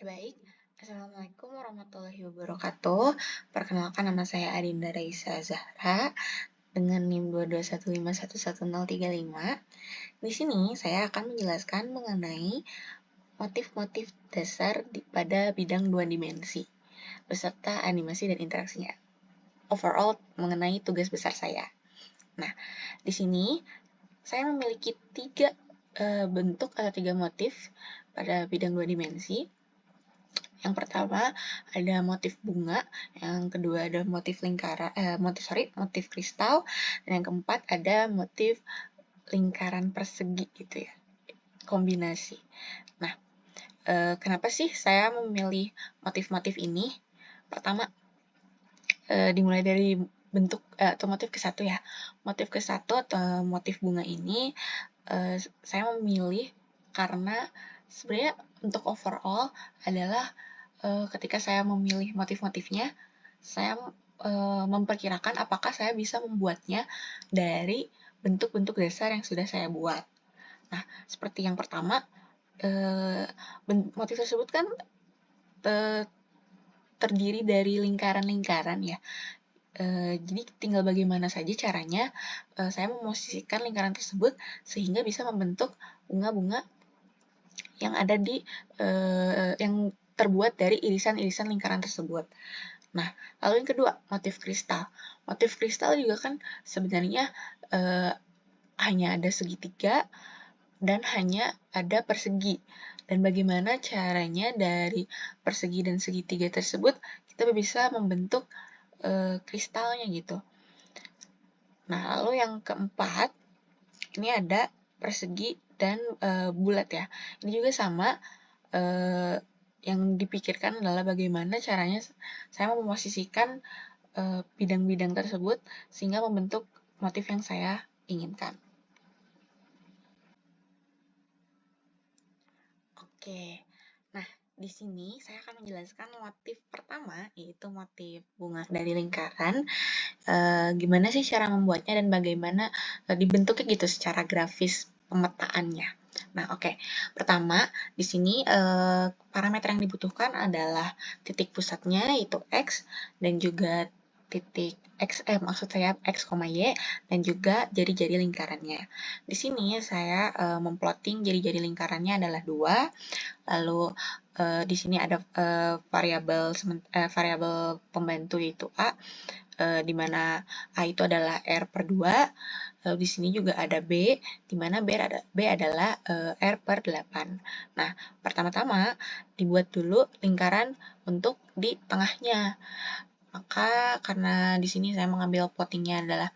Baik, Assalamualaikum warahmatullahi wabarakatuh. Perkenalkan, nama saya Adinda Raisa Zahra dengan NIM 221511035. Di sini saya akan menjelaskan mengenai motif-motif dasar pada bidang dua dimensi beserta animasi dan interaksinya. Overall mengenai tugas besar saya. Nah, di sini saya memiliki tiga bentuk atau tiga motif pada bidang dua dimensi. Yang pertama ada motif bunga, yang kedua ada motif lingkaran, motif kristal, dan yang keempat ada motif lingkaran persegi gitu ya, kombinasi. Nah, kenapa sih saya memilih motif-motif ini? Pertama, dimulai dari bentuk atau motif ke satu ya. Motif ke satu atau motif bunga ini saya memilih karena sebenarnya untuk overall adalah ketika saya memilih motif-motifnya, saya memperkirakan apakah saya bisa membuatnya dari bentuk-bentuk dasar yang sudah saya buat. Nah, seperti yang pertama, motif tersebut kan terdiri dari lingkaran-lingkaran ya. Jadi tinggal bagaimana saja caranya saya memosisikan lingkaran tersebut sehingga bisa membentuk bunga-bunga yang ada di yang terbuat dari irisan-irisan lingkaran tersebut. Nah, lalu yang kedua, motif kristal. Motif kristal juga kan sebenarnya hanya ada segitiga dan hanya ada persegi. Dan bagaimana caranya dari persegi dan segitiga tersebut kita bisa membentuk kristalnya gitu. Nah, lalu yang keempat, ini ada persegi dan bulat ya. Ini juga sama, yang dipikirkan adalah bagaimana caranya saya memposisikan bidang-bidang tersebut sehingga membentuk motif yang saya inginkan. Oke, nah di sini saya akan menjelaskan motif pertama, yaitu motif bunga dari lingkaran. Gimana sih cara membuatnya dan bagaimana dibentuknya gitu secara grafis pemetaannya. Nah, oke. Pertama, di sini parameter yang dibutuhkan adalah titik pusatnya yaitu X dan juga titik maksud saya X, Y dan juga jari-jari lingkarannya. Di sini saya memplotting jari-jari lingkarannya adalah 2. Lalu di sini ada variabel pembantu yaitu A, di mana A itu adalah R per 2, lalu di sini juga ada B, di mana B adalah R per 8. Nah, pertama-tama dibuat dulu lingkaran untuk di tengahnya. Maka karena di sini saya mengambil plottingnya adalah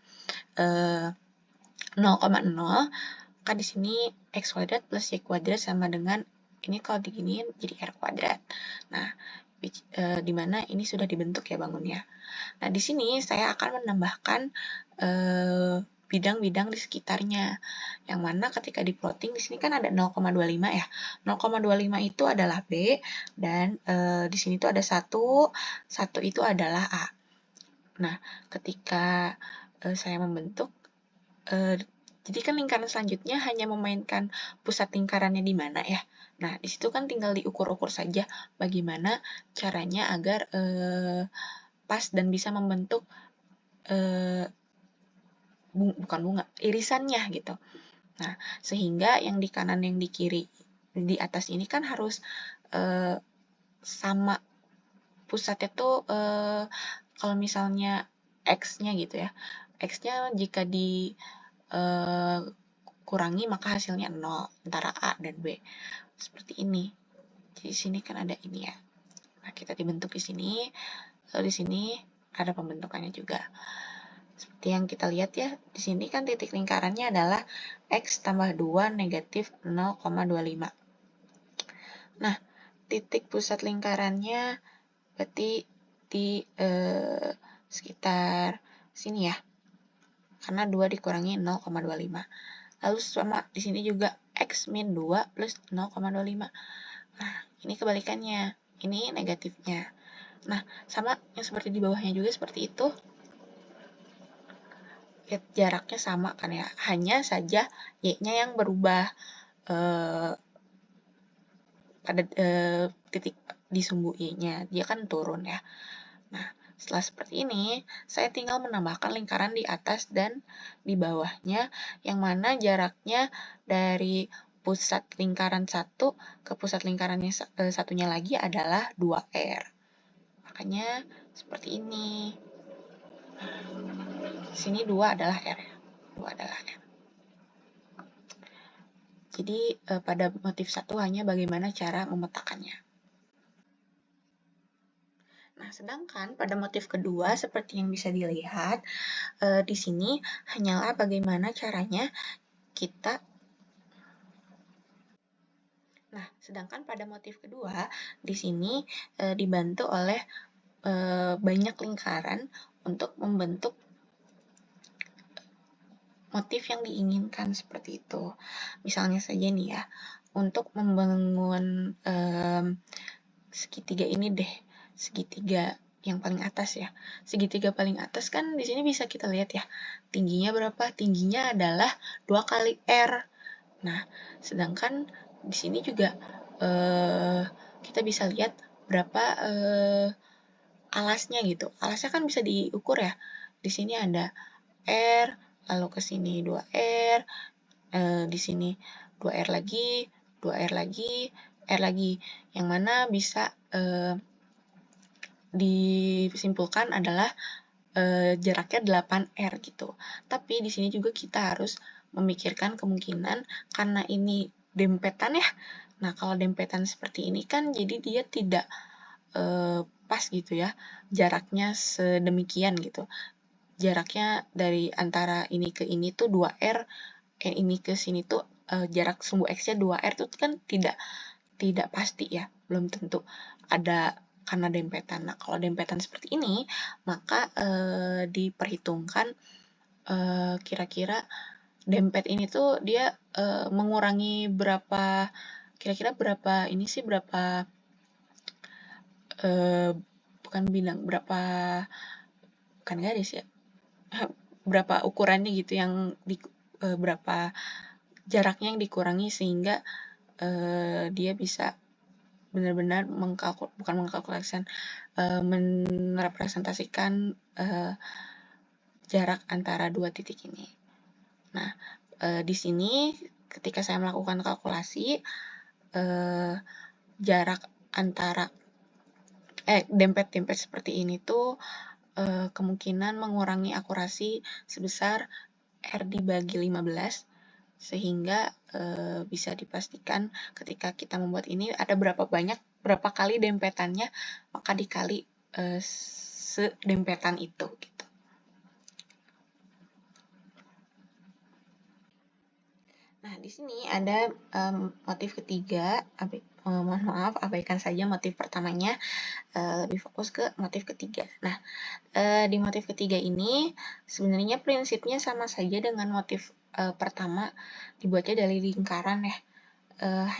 0,0, maka di sini X kuadrat plus Y kuadrat sama dengan, ini kalau diginiin jadi R kuadrat. Nah, di mana ini sudah dibentuk ya bangunnya. Nah, di sini saya akan menambahkan bidang-bidang di sekitarnya. Yang mana ketika di plotting di sini kan ada 0,25 ya. 0,25 itu adalah B dan di sini tuh ada 1 itu adalah A. Nah, ketika saya membentuk jadi kan lingkaran selanjutnya hanya memainkan pusat lingkarannya di mana ya. Nah, di situ kan tinggal diukur-ukur saja bagaimana caranya agar pas dan bisa membentuk bukan bunga, irisannya gitu. Nah, sehingga yang di kanan yang di kiri di atas ini kan harus sama pusatnya tuh kalau misalnya X-nya gitu ya. X-nya jika di kurangi maka hasilnya 0 antara A dan B. Seperti ini. Jadi di sini kan ada ini ya. Nah, kita dibentuk di sini. Lalu di sini ada pembentukannya juga. Seperti yang kita lihat ya, di sini kan titik lingkarannya adalah X tambah 2 negatif 0,25. Nah, titik pusat lingkarannya berarti di sekitar sini ya, karena 2 dikurangi 0,25. Lalu sama di sini juga X min 2 plus 0,25. Nah, ini kebalikannya, ini negatifnya. Nah, sama yang seperti di bawahnya juga seperti itu. Jaraknya sama kan ya, hanya saja Y-nya yang berubah pada titik di sumbu I-nya, dia kan turun ya. Nah, setelah seperti ini, saya tinggal menambahkan lingkaran di atas dan di bawahnya, yang mana jaraknya dari pusat lingkaran satu ke pusat lingkaran yang satunya lagi adalah 2R. Makanya seperti ini. Di sini 2 adalah R ya. 2 adalah R. Jadi pada motif satu hanya bagaimana cara memetakannya. Nah, sedangkan pada motif kedua, seperti yang bisa dilihat, di sini hanyalah bagaimana caranya kita. Nah, sedangkan pada motif kedua, di sini dibantu oleh banyak lingkaran untuk membentuk motif yang diinginkan seperti itu. Misalnya saja nih ya, untuk membangun segitiga ini deh, segitiga yang paling atas ya. Segitiga paling atas kan di sini bisa kita lihat ya, tingginya berapa? Tingginya adalah 2 kali R. Nah, sedangkan di sini juga kita bisa lihat berapa alasnya gitu. Alasnya kan bisa diukur ya. Di sini ada R, lalu ke sini 2R, di sini 2R lagi, 2R lagi, R lagi. Yang mana bisa disimpulkan adalah jaraknya 8R gitu. Tapi di sini juga kita harus memikirkan kemungkinan karena ini dempetan ya. Nah, kalau dempetan seperti ini kan jadi dia tidak pas gitu ya, jaraknya sedemikian gitu. Jaraknya dari antara ini ke ini tuh 2R, ini ke sini tuh jarak sumbu X-nya 2R tuh kan tidak pasti ya, belum tentu ada karena dempetan. Nah, kalau dempetan seperti ini, maka diperhitungkan kira-kira dempet ini tuh dia mengurangi berapa, kira-kira berapa ini sih, berapa bukan bilang, bukan garis ya, berapa ukurannya gitu yang berapa jaraknya yang dikurangi sehingga dia bisa benar-benar merepresentasikan jarak antara dua titik ini. Nah, di sini ketika saya melakukan kalkulasi jarak antara dempet-dempet seperti ini tuh kemungkinan mengurangi akurasi sebesar R dibagi 15, sehingga bisa dipastikan ketika kita membuat ini ada berapa kali dempetannya, maka dikali sedempetan itu gitu. Nah, di sini ada motif ketiga, mohon maaf, abaikan saja motif pertamanya, lebih fokus ke motif ketiga. Nah, di motif ketiga ini sebenarnya prinsipnya sama saja dengan motif pertama, dibuatnya dari lingkaran ya.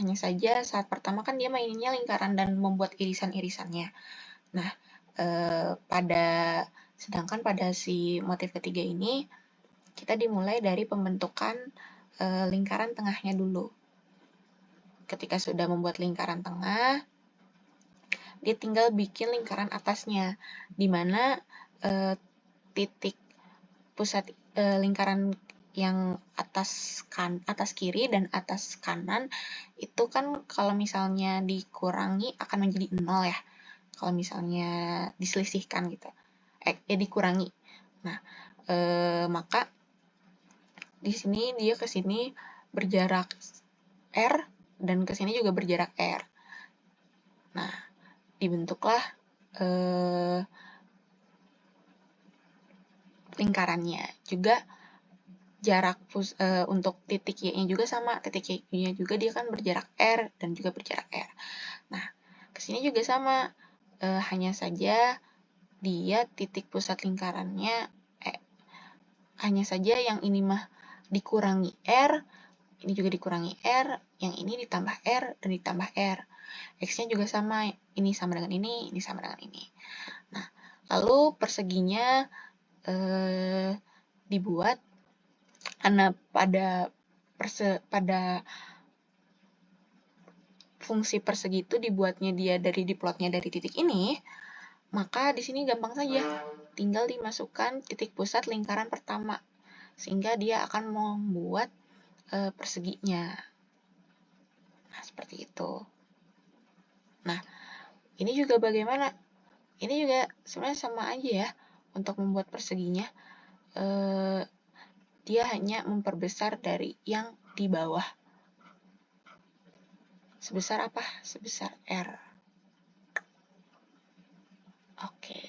Hanya saja saat pertama kan dia mainnya lingkaran dan membuat irisan-irisannya. Nah, sedangkan pada si motif ketiga ini kita dimulai dari pembentukan lingkaran tengahnya dulu. Ketika sudah membuat lingkaran tengah, dia tinggal bikin lingkaran atasnya, di mana titik pusat lingkaran yang atas kiri dan atas kanan itu kan kalau misalnya dikurangi akan menjadi 0 ya. Kalau misalnya diselisihkan gitu. Dikurangi. Nah, maka di sini dia ke sini berjarak R dan ke sini juga berjarak R. Nah, dibentuklah lingkarannya. Juga jarak untuk titik Y-nya juga sama. Titik Y-nya juga dia kan berjarak R dan juga berjarak R. Nah, ke sini juga sama. Hanya saja dia titik pusat lingkarannya hanya saja yang ini mah dikurangi R, ini juga dikurangi R, yang ini ditambah R dan ditambah R. X-nya juga sama, ini sama dengan ini sama dengan ini. Nah, lalu perseginya dibuat karena pada fungsi persegi itu dibuatnya dia dari diplotnya dari titik ini, maka di sini gampang saja, tinggal dimasukkan titik pusat lingkaran pertama, sehingga dia akan membuat perseginya. Nah, seperti itu. Nah, ini juga bagaimana? Ini juga sebenarnya sama aja ya, untuk membuat perseginya. Dia hanya memperbesar dari yang di bawah. Sebesar apa? Sebesar R. Oke.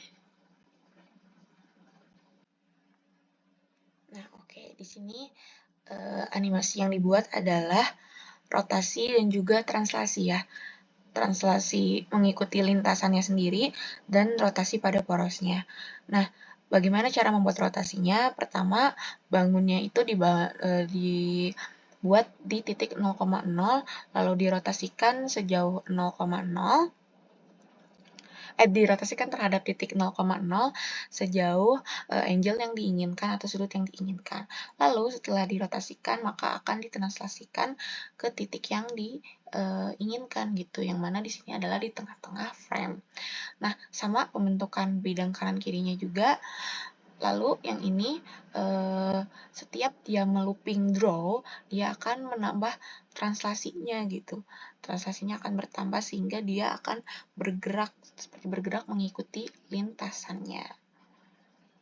Nah, oke. Di sini animasi yang dibuat adalah rotasi dan juga translasi ya. Translasi mengikuti lintasannya sendiri dan rotasi pada porosnya. Nah, bagaimana cara membuat rotasinya? Pertama, bangunnya itu dibuat di titik 0,0, lalu dirotasikan sejauh 0,0, dirotasikan terhadap titik 0,0 sejauh angle yang diinginkan atau sudut yang diinginkan. Lalu setelah dirotasikan maka akan ditranslasikan ke titik yang diinginkan gitu, yang mana di sini adalah di tengah-tengah frame. Nah, sama pembentukan bidang kanan kirinya juga. Lalu yang ini setiap dia melooping draw, dia akan menambah translasinya gitu. Translasinya akan bertambah sehingga dia akan bergerak, seperti bergerak mengikuti lintasannya.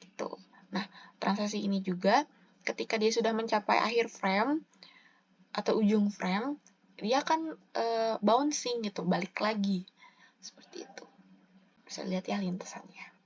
Gitu. Nah, translasi ini juga ketika dia sudah mencapai akhir frame atau ujung frame, dia akan bouncing gitu, balik lagi. Seperti itu. Bisa lihat ya lintasannya.